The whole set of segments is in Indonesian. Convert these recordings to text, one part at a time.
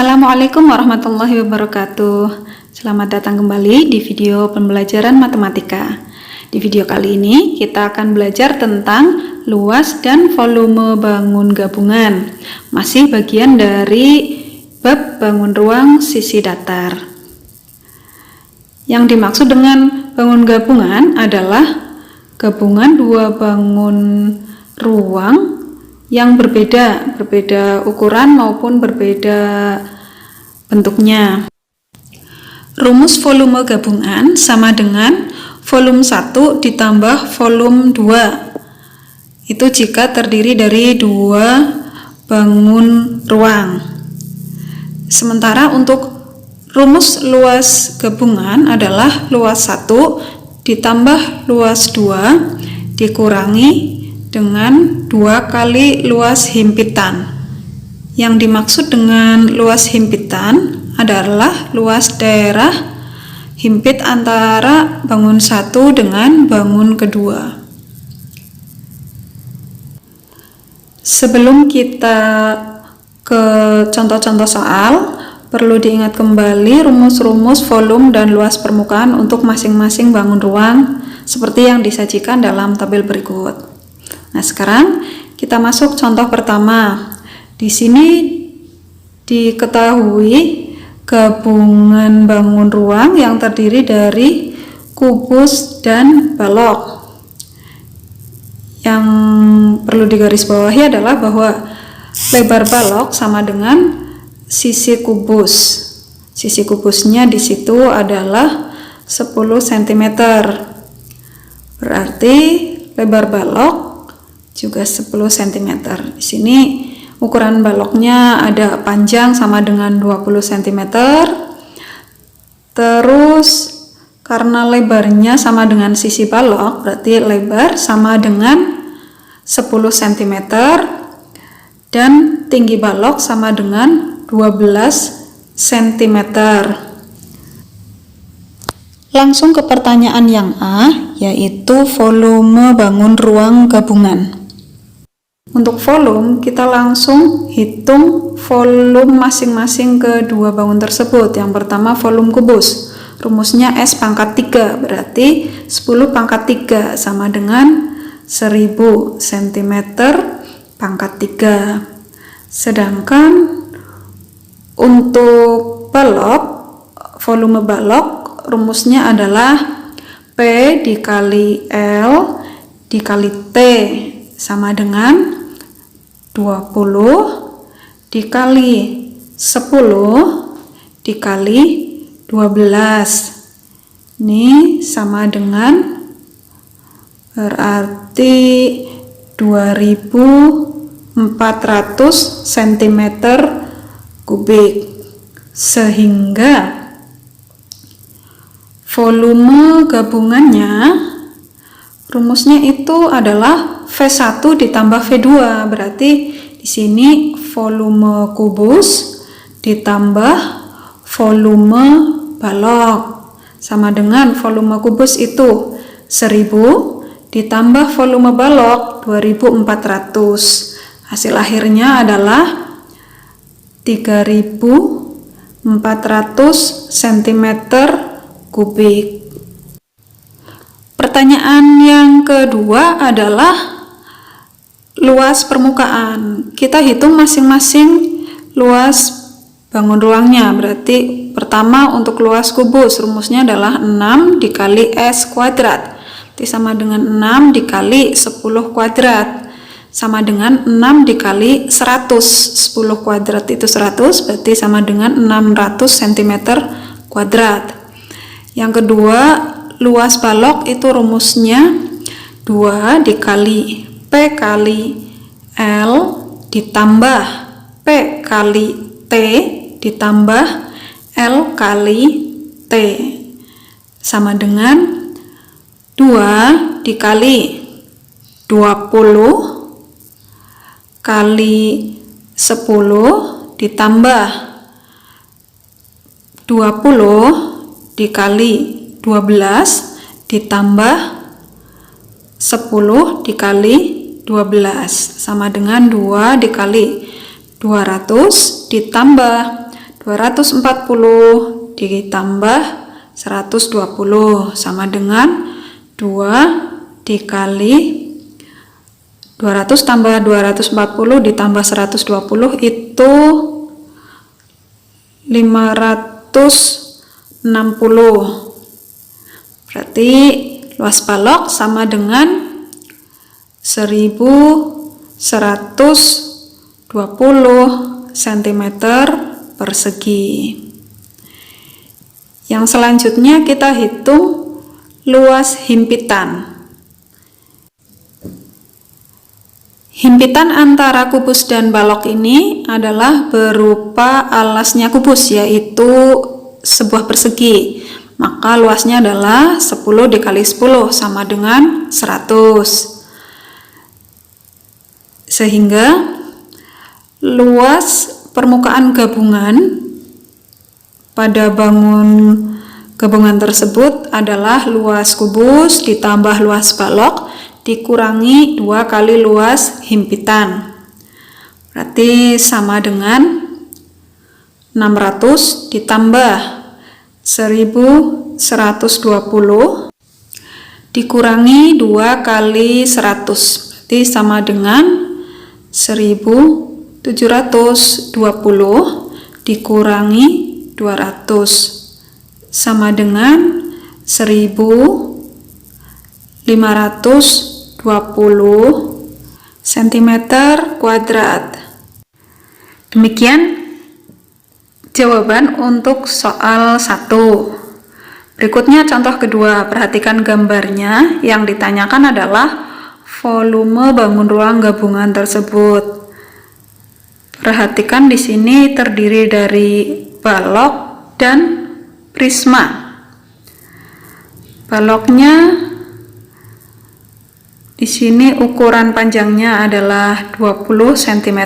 Assalamualaikum warahmatullahi wabarakatuh. Selamat datang kembali di video pembelajaran matematika. Di video kali ini kita akan belajar tentang luas dan volume bangun gabungan. Masih bagian dari bab bangun ruang sisi datar. Yang dimaksud dengan bangun gabungan adalah gabungan dua bangun ruang yang berbeda ukuran maupun berbeda bentuknya. Rumus volume gabungan sama dengan volume 1 ditambah volume 2. Itu jika terdiri dari dua bangun ruang. Sementara untuk rumus luas gabungan adalah luas 1 ditambah luas 2 dikurangi dengan 2 kali luas himpitan. Yang dimaksud dengan luas himpitan adalah luas daerah himpit antara bangun 1 dengan bangun kedua. Sebelum kita ke contoh-contoh soal, perlu diingat kembali rumus-rumus volume dan luas permukaan untuk masing-masing bangun ruang seperti yang disajikan dalam tabel berikut. Nah, sekarang kita masuk contoh pertama. Di sini diketahui gabungan bangun ruang yang terdiri dari kubus dan balok. Yang perlu digarisbawahi adalah bahwa lebar balok sama dengan sisi kubus. Sisi kubusnya di situ adalah 10 cm. Berarti lebar balok juga 10 cm. Di sini ukuran baloknya ada panjang sama dengan 20 cm. Terus karena lebarnya sama dengan sisi balok, berarti lebar sama dengan 10 cm dan tinggi balok sama dengan 12 cm. Langsung ke pertanyaan yang A, yaitu volume bangun ruang gabungan. Untuk volume, kita langsung hitung volume masing-masing kedua bangun tersebut. Yang pertama volume kubus, rumusnya S pangkat 3, berarti 10 pangkat 3 sama dengan 1000 cm pangkat 3. Sedangkan untuk balok, volume balok, rumusnya adalah P dikali L dikali T sama dengan 20 dikali 10 dikali 12. Ini sama dengan berarti 2400 cm kubik. Sehingga volume gabungannya rumusnya itu adalah V1 ditambah V2, berarti di sini volume kubus ditambah volume balok sama dengan volume kubus itu 1000 ditambah volume balok 2400. Hasil akhirnya adalah 3400 cm kubik. Pertanyaan yang kedua adalah luas permukaan. Kita hitung masing-masing luas bangun ruangnya. Berarti pertama untuk luas kubus, rumusnya adalah 6 dikali S kuadrat. Berarti sama dengan 6 dikali 10 kuadrat. Sama dengan 6 dikali 100. 10 kuadrat itu 100, berarti sama dengan 600 cm kuadrat. Yang kedua, luas balok itu rumusnya 2 dikali P kali L ditambah P kali T ditambah L kali T sama dengan 2 dikali 20 kali 10 ditambah 20 dikali 12 ditambah 10 dikali 12 sama dengan 2 dikali 200 ditambah 240 ditambah 120 sama dengan 2 dikali 200 tambah 240 ditambah 120 itu 560. Berarti luas balok sama dengan 1120 cm persegi. Yang selanjutnya kita hitung luas himpitan. Himpitan antara kubus dan balok ini adalah berupa alasnya kubus, yaitu sebuah persegi. Maka luasnya adalah 10 dikali 10 sama dengan 100. Sehingga luas permukaan gabungan pada gabungan tersebut adalah luas kubus ditambah luas balok dikurangi 2 kali luas himpitan. Berarti sama dengan 600 ditambah 1120 dikurangi 2 kali 100, berarti sama dengan 1720 dikurangi 200 sama dengan 1520 cm kuadrat. Demikian jawaban untuk soal 1. Berikutnya contoh kedua. Perhatikan gambarnya. Yang ditanyakan adalah volume bangun ruang gabungan tersebut. Perhatikan di sini terdiri dari balok dan prisma. Baloknya di sini ukuran panjangnya adalah 20 cm.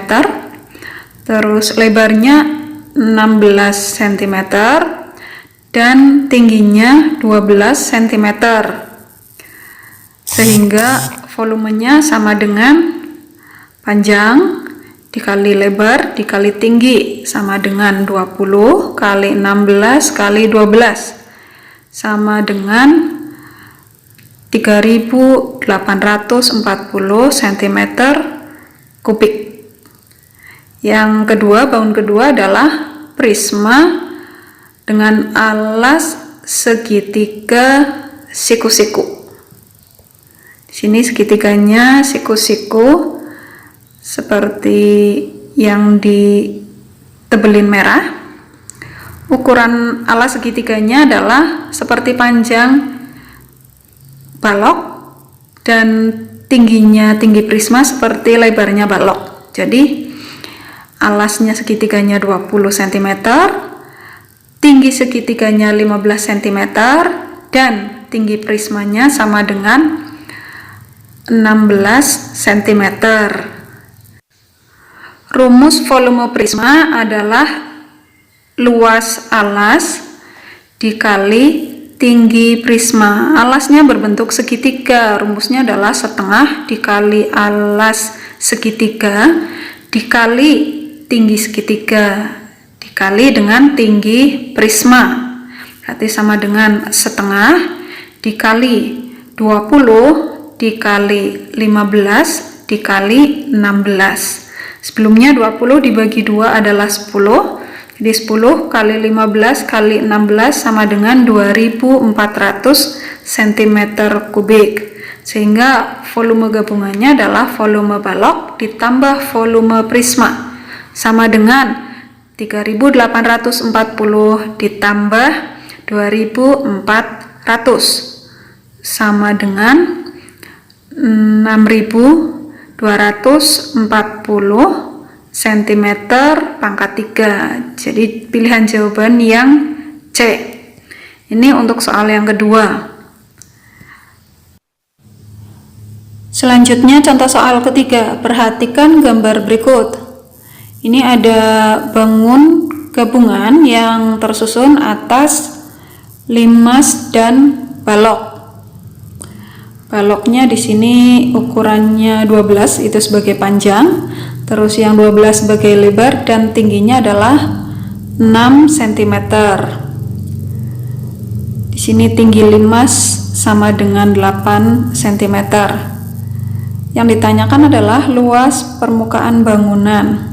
Terus lebarnya 16 cm dan tingginya 12 cm, sehingga volumenya sama dengan panjang dikali lebar dikali tinggi sama dengan 20 kali 16 kali 12 sama dengan 3840 cm kubik. Yang kedua, baun kedua adalah prisma dengan alas segitiga siku-siku. Di sini segitiganya siku-siku seperti yang ditebelin merah. Ukuran alas segitiganya adalah seperti panjang balok dan tinggi prisma seperti lebarnya balok. Jadi alasnya segitiganya 20 cm, tinggi segitiganya 15 cm, dan tinggi prismanya sama dengan 16 cm. Rumus volume prisma adalah luas alas dikali tinggi prisma. Alasnya berbentuk segitiga, rumusnya adalah setengah dikali alas segitiga dikali tinggi segitiga dikali dengan tinggi prisma, berarti sama dengan setengah dikali 20 dikali 15 dikali 16. Sebelumnya 20 dibagi 2 adalah 10, jadi 10 kali 15 kali 16 sama dengan 2400 cm kubik, sehingga volume gabungannya adalah volume balok ditambah volume prisma sama dengan 3840 ditambah 2400 sama dengan 6240 cm pangkat 3. Jadi pilihan jawaban yang C. Ini untuk soal yang kedua. Selanjutnya contoh soal ketiga. Perhatikan gambar berikut. Ini ada bangun gabungan yang tersusun atas limas dan balok. Baloknya di sini ukurannya 12 itu sebagai panjang, terus yang 12 sebagai lebar, dan tingginya adalah 6 cm. Di sini tinggi limas sama dengan 8 cm. Yang ditanyakan adalah luas permukaan bangunan.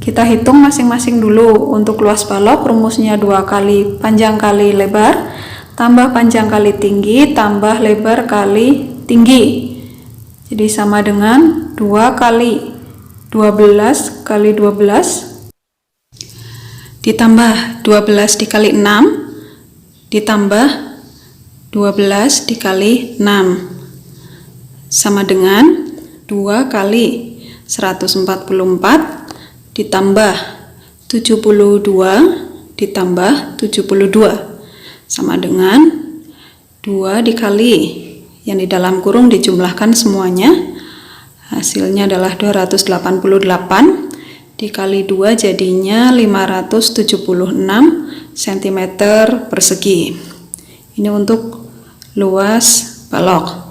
Kita hitung masing-masing dulu. Untuk luas balok rumusnya 2 kali panjang kali lebar tambah panjang kali tinggi tambah lebar kali tinggi. Jadi sama dengan 2 kali 12 kali 12 ditambah 12 dikali 6 ditambah 12 dikali 6 sama dengan 2 kali 144 ditambah 72 ditambah 72 sama dengan 2 dikali yang di dalam kurung dijumlahkan semuanya, hasilnya adalah 288 dikali 2 jadinya 576 cm persegi. Ini untuk luas balok.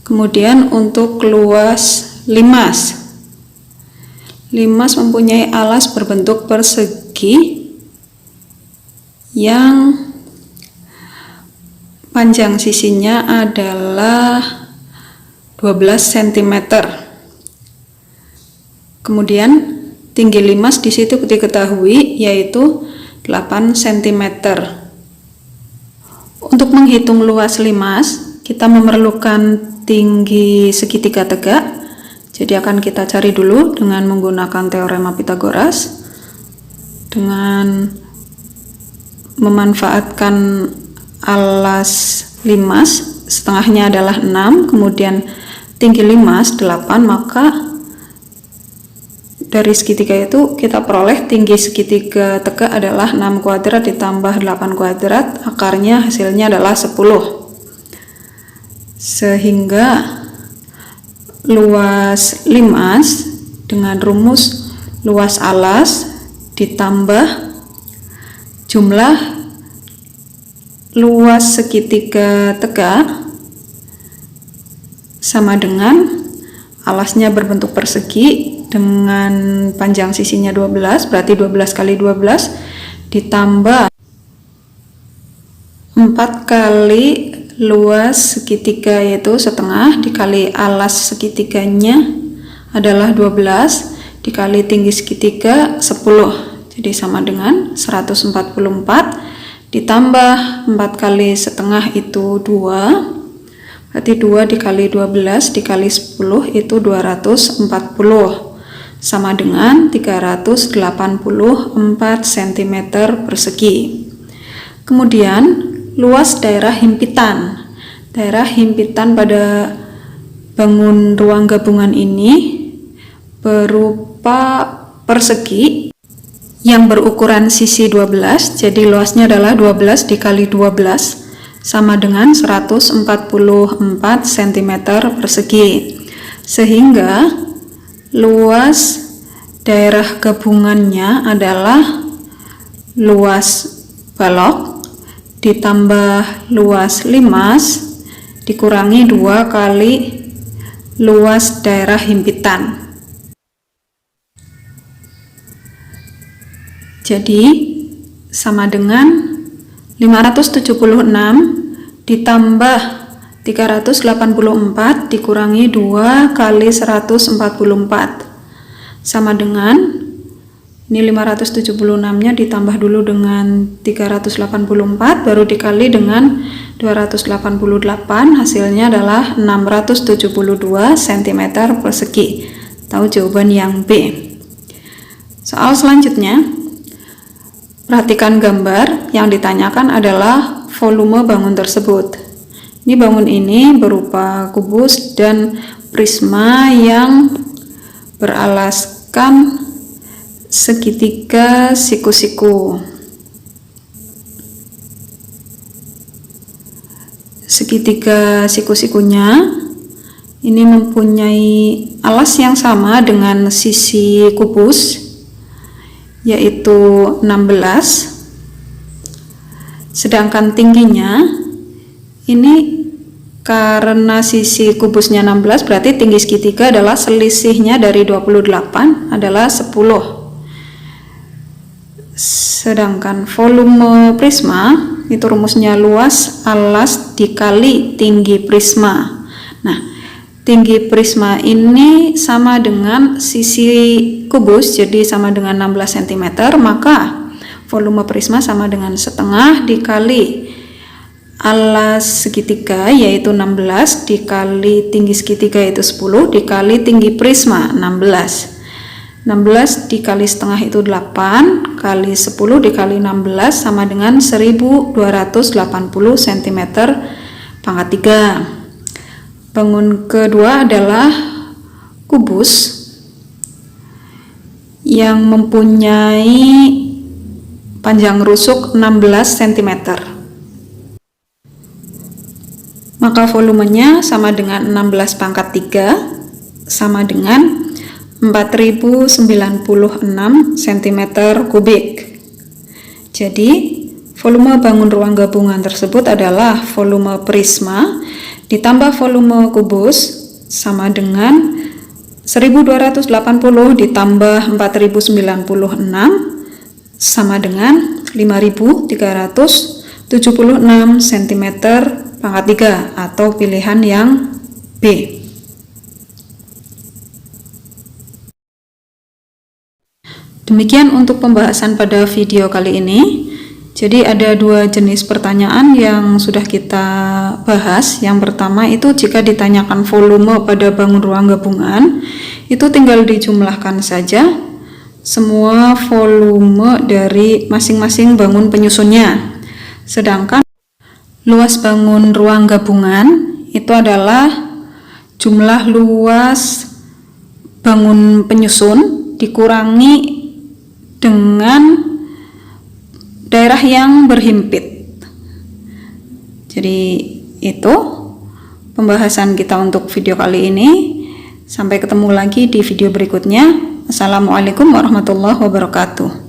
Kemudian untuk luas limas. Limas mempunyai alas berbentuk persegi yang panjang sisinya adalah 12 cm. Kemudian tinggi limas di situ diketahui yaitu 8 cm. Untuk menghitung luas limas, kita memerlukan tinggi segitiga tegak. Jadi akan kita cari dulu dengan menggunakan teorema Pythagoras. Dengan memanfaatkan alas limas, setengahnya adalah 6, kemudian tinggi limas 8, maka dari segitiga itu kita peroleh tinggi segitiga tegak adalah 6 kuadrat ditambah 8 kuadrat, akarnya hasilnya adalah 10. Sehingga luas limas dengan rumus luas alas ditambah jumlah luas segitiga tegak sama dengan alasnya berbentuk persegi dengan panjang sisinya 12, berarti 12 kali 12 ditambah 4 kali luas segitiga yaitu setengah dikali alas segitiganya adalah 12 dikali tinggi segitiga 10, jadi sama dengan 144 ditambah 4 kali setengah itu 2, berarti 2 dikali 12 dikali 10 itu 240 sama dengan 384 cm persegi. Kemudian luas daerah himpitan. Daerah himpitan pada bangun ruang gabungan ini berupa persegi yang berukuran sisi 12, jadi luasnya adalah 12 dikali 12 sama dengan 144 cm persegi. Sehingga luas daerah gabungannya adalah luas balok ditambah luas limas dikurangi 2 kali luas daerah himpitan. Jadi sama dengan 576 ditambah 384 dikurangi 2 kali 144 sama dengan ini 576 nya ditambah dulu dengan 384 baru dikali dengan 288, hasilnya adalah 672 cm persegi. Tahu jawaban yang B. Soal selanjutnya, perhatikan gambar yang ditanyakan adalah volume bangun tersebut. Ini bangun ini berupa kubus dan prisma yang beralaskan segitiga siku-siku. Segitiga siku-sikunya ini mempunyai alas yang sama dengan sisi kubus, yaitu 16, sedangkan tingginya ini karena sisi kubusnya 16 berarti tinggi segitiga adalah selisihnya dari 28 adalah 10, Sedangkan volume prisma itu rumusnya luas alas dikali tinggi prisma. Nah, tinggi prisma ini sama dengan sisi kubus, jadi sama dengan 16 cm, maka volume prisma sama dengan setengah dikali alas segitiga yaitu 16 dikali tinggi segitiga itu 10 dikali tinggi prisma 16 dikali setengah itu 8 kali 10 dikali 16 sama dengan 1280 cm pangkat 3. Bangun kedua adalah kubus yang mempunyai panjang rusuk 16 cm. Maka volumenya sama dengan 16 pangkat 3 sama dengan 4096 cm kubik. Jadi volume bangun ruang gabungan tersebut adalah volume prisma ditambah volume kubus sama dengan 1280 ditambah 4096 sama dengan 5376 cm pangkat 3 atau pilihan yang B. Demikian untuk pembahasan pada video kali ini. Jadi ada dua jenis pertanyaan yang sudah kita bahas. Yang pertama itu jika ditanyakan volume pada bangun ruang gabungan, itu tinggal dijumlahkan saja semua volume dari masing-masing bangun penyusunnya. Sedangkan luas bangun ruang gabungan itu adalah jumlah luas bangun penyusun dikurangi dengan daerah yang berhimpit. Jadi itu pembahasan kita untuk video kali ini. Sampai ketemu lagi di video berikutnya. Assalamualaikum warahmatullahi wabarakatuh.